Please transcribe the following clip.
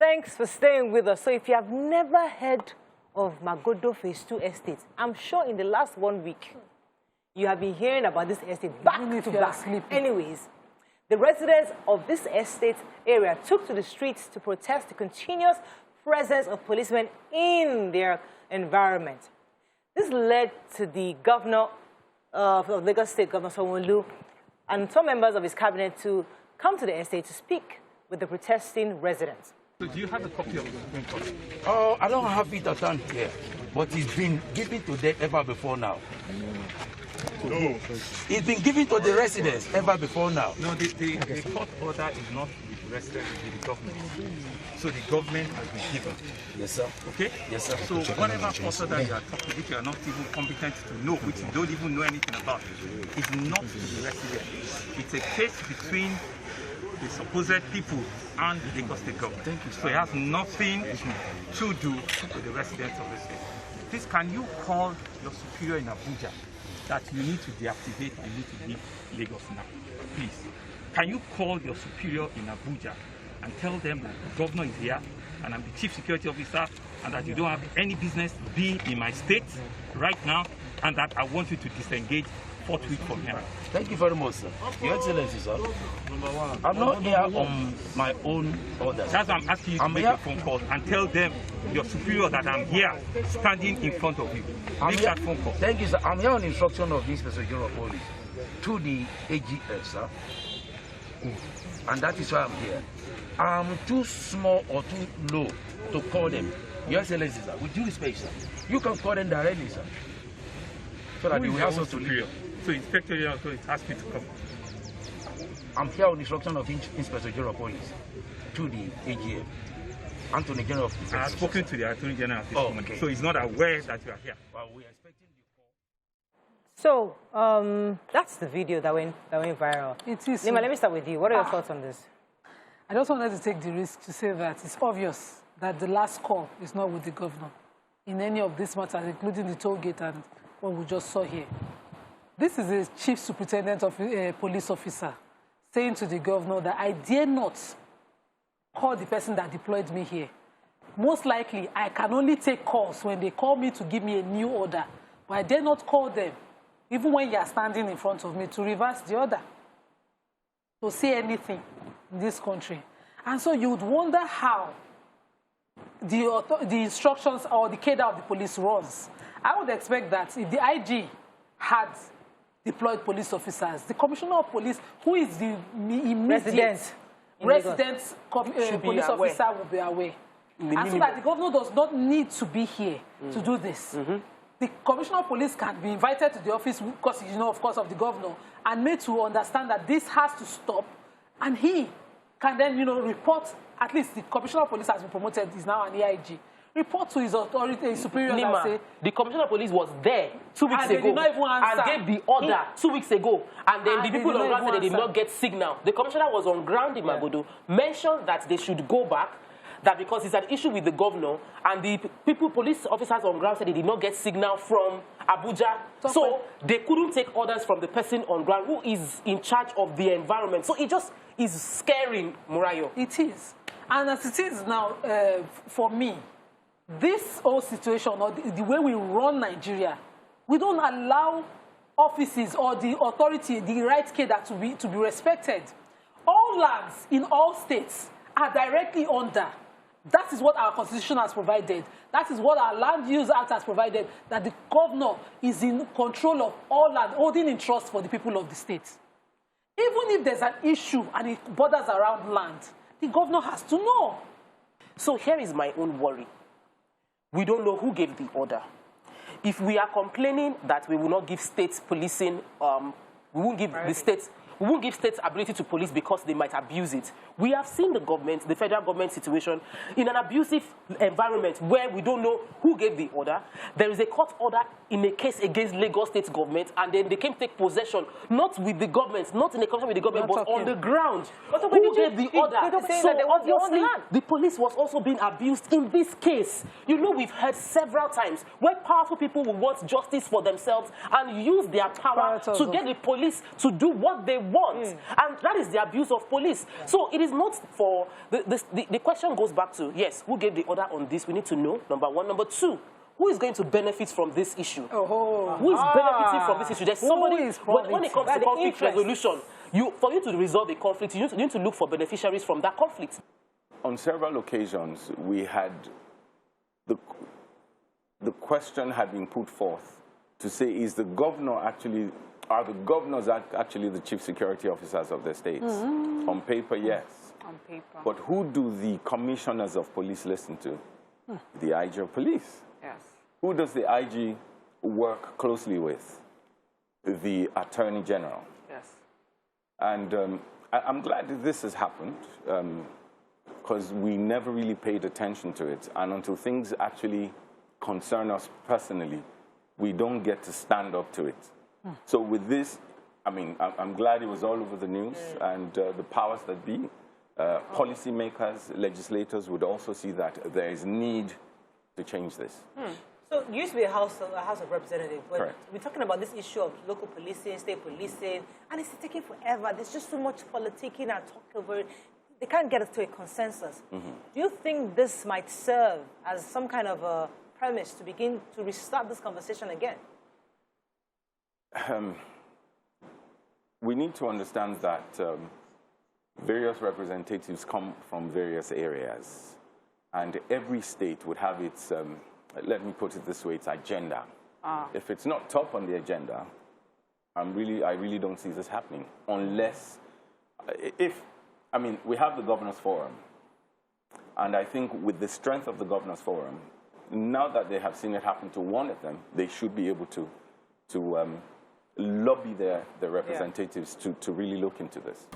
Thanks for staying with us. So if you have never heard of Magodo Phase 2 estate, I'm sure in the last 1 week, you have been hearing about this estate back to back. Anyways, the residents of this estate area took to the streets to protest the continuous presence of policemen in their environment. This led to the governor of Lagos State, Governor Sanwo-Olu, and some members of his cabinet to come to the estate to speak with the protesting residents. So do you have a copy of the Supreme Court? Oh, I don't have it at hand here, but it's been given to them ever before now. No. It's been given to the residents ever before now. No, the court order is not with the residents, it's with the government. So the government has been given. Yes, sir. Okay? Yes, sir. So whatever court order you are talking, which you are not even competent to know, which you don't even know anything about, is not with the residents. It's a case between the supposed people and the Lagos State government. Thank you, sir. So it has nothing to do with the residents of the state. Please, can you call your superior in Abuja that you need to deactivate and you need to leave Lagos now? Please. Can you call your superior in Abuja and tell them that the governor is here and I'm the chief security officer and that you don't have any business being in my state right now and that I want you to disengage forthwith from here. Thank you very much, sir. Your Excellency, sir. I'm not here on my own orders. That's why I'm asking you to make a phone call and tell them, your superior, that I'm here, standing in front of you. Make that phone call. Thank you, sir. I'm here on instruction of the Inspector General of Police to the AGF, sir. And that is why I'm here. I'm too small or too low to call them. Your Excellency, sir, with due respect, sir, you can call them directly, sir. So that they will ask us to leave. So Inspector General is asking to come. I'm here on instruction of Inspector General of Police to the AGF. Attorney General of Police. I have spoken to the Attorney General at this moment, okay. So he's not aware that you are here. Well, we are expecting the So call. that's the video that went viral. It is. Nima, let me start with you. What are your thoughts on this? I just wanted to take the risk to say that it's obvious that the last call is not with the governor in any of these matters, including the toll gate and what we just saw here. This is a chief superintendent of police officer saying to the governor that I dare not call the person that deployed me here. Most likely, I can only take calls when they call me to give me a new order, but I dare not call them, even when you are standing in front of me, to reverse the order, to say anything in this country. And so you would wonder how the instructions or the cadre of the police runs. I would expect that if the IG had deployed police officers, the commissioner of police, who is the immediate resident police officer, will be aware. And so that the governor does not need to be here to do this. The commissioner of police can be invited to the office because, you know, of course, of the governor, and made to understand that this has to stop, and he can then, you know, report. At least the commissioner of police has been promoted, is now an AIG. Report to his authority, his superior, and say, the commissioner of police was there 2 weeks and ago did not even answer. and gave the order 2 weeks ago, and then the people on ground said they did not get signal. The commissioner was on ground in Magodo, mentioned that they should go back, that because it's an issue with the governor, and the police officers on ground said they did not get signal from Abuja, so they couldn't take orders from the person on ground who is in charge of the environment. So it just is scaring Murayo. It is. And as it is now, for me, this whole situation, or the way we run Nigeria, we don't allow offices or the authority, the right cadre to be respected. All lands in all states are directly under. That is what our constitution has provided. That is what our Land Use Act has provided, that the governor is in control of all land, holding in trust for the people of the state. Even if there's an issue and it borders around land, the governor has to know. So here is my own worry. We don't know who gave the order. If we are complaining that we will not give states policing, we won't give the states, we won't give states ability to police because they might abuse it. We have seen the government, the federal government situation, in an abusive environment where we don't know who gave the order. There is a court order in a case against Lagos State government, and then they came to take possession, not with the government, not in a conversation with the government, but on the ground. Who gave the order? So obviously, the police was also being abused in this case. You know, we've heard several times where powerful people will want justice for themselves and use their power to get the police to do what they want. And that is the abuse of police. So it is not for, the question goes back to, yes, who gave the order on this? We need to know, number one. Number two, who is going to benefit from this issue? Who is benefiting from this issue? There's somebody, when it comes to conflict resolution, for you to resolve a conflict, you need to look for beneficiaries from that conflict. On several occasions, we had, the question had been put forth to say, is the governor actually, are the governors actually the chief security officers of the states? On paper, yes. On paper. But who do the commissioners of police listen to? The IG of police. Yes. Who does the IG work closely with? The Attorney General. Yes. And I'm glad that this has happened because we never really paid attention to it. And until things actually concern us personally, we don't get to stand up to it. So with this, I mean, I'm glad it was all over the news, and the powers that be, policymakers, legislators would also see that there is need to change this. So you used to be a House of Representatives, but Correct. we're talking about this issue of local policing, state policing, and it's taking forever. There's just so much politicking and talk over it. They can't get us to a consensus. Do you think this might serve as some kind of a premise to begin to restart this conversation again? We need to understand that various representatives come from various areas, and every state would have its, let me put it this way, its agenda. If it's not top on the agenda, I really don't see this happening, unless, I mean, we have the Governors Forum, and I think with the strength of the Governors Forum, now that they have seen it happen to one of them, they should be able to lobby their representatives to really look into this.